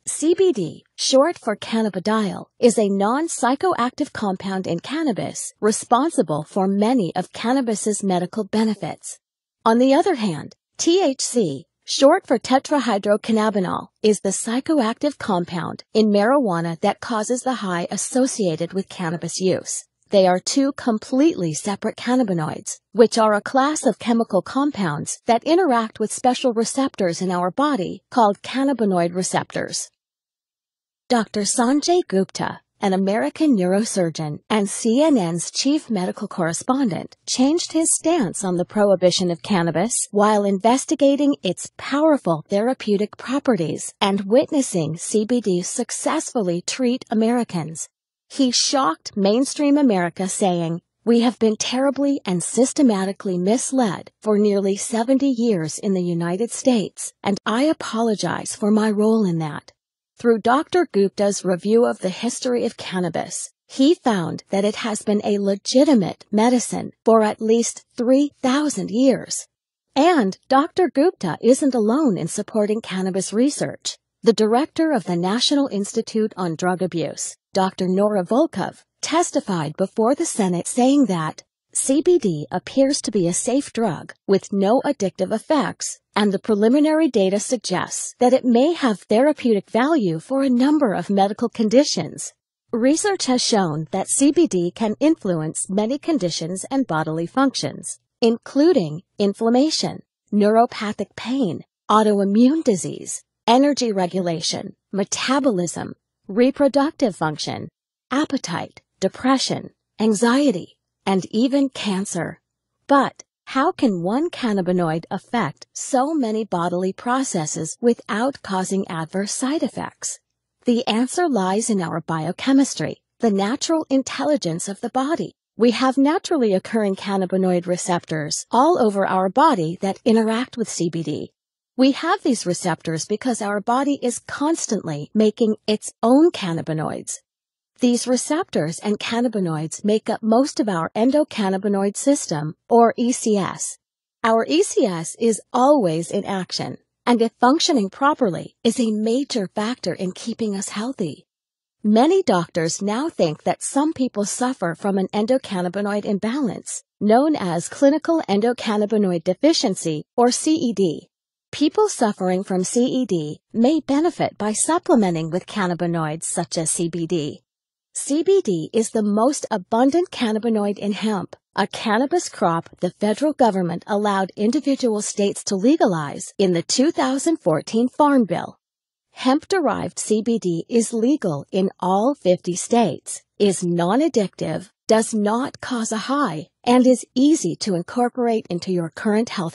CBD, short for cannabidiol, is a non-psychoactive compound in cannabis responsible for many of cannabis's medical benefits. On the other hand, THC, short for tetrahydrocannabinol, is the psychoactive compound in marijuana that causes the high associated with cannabis use. They are two completely separate cannabinoids, which are a class of chemical compounds that interact with special receptors in our body called cannabinoid receptors. Dr. Sanjay Gupta, an American neurosurgeon and CNN's chief medical correspondent, changed his stance on the prohibition of cannabis while investigating its powerful therapeutic properties and witnessing CBD successfully treat Americans. He shocked mainstream America, saying, "We have been terribly and systematically misled for nearly 70 years in the United States, and I apologize for my role in that." Through Dr. Gupta's review of the history of cannabis, he found that it has been a legitimate medicine for at least 3,000 years. And Dr. Gupta isn't alone in supporting cannabis research. The director of the National Institute on Drug Abuse, Dr. Nora Volkov, testified before the Senate saying that CBD appears to be a safe drug with no addictive effects, and the preliminary data suggests that it may have therapeutic value for a number of medical conditions. Research has shown that CBD can influence many conditions and bodily functions, including inflammation, neuropathic pain, autoimmune disease, energy regulation, metabolism, reproductive function, appetite, depression, anxiety, and even cancer. But how can one cannabinoid affect so many bodily processes without causing adverse side effects? The answer lies in our biochemistry, the natural intelligence of the body. We have naturally occurring cannabinoid receptors all over our body that interact with CBD. We have these receptors because our body is constantly making its own cannabinoids. These receptors and cannabinoids make up most of our endocannabinoid system, or ECS. Our ECS is always in action, and if functioning properly, is a major factor in keeping us healthy. Many doctors now think that some people suffer from an endocannabinoid imbalance, known as clinical endocannabinoid deficiency, or CED. People suffering from CED may benefit by supplementing with cannabinoids such as CBD. CBD is the most abundant cannabinoid in hemp, a cannabis crop the federal government allowed individual states to legalize in the 2014 Farm Bill. Hemp-derived CBD is legal in all 50 states, is non-addictive, does not cause a high, and is easy to incorporate into your current health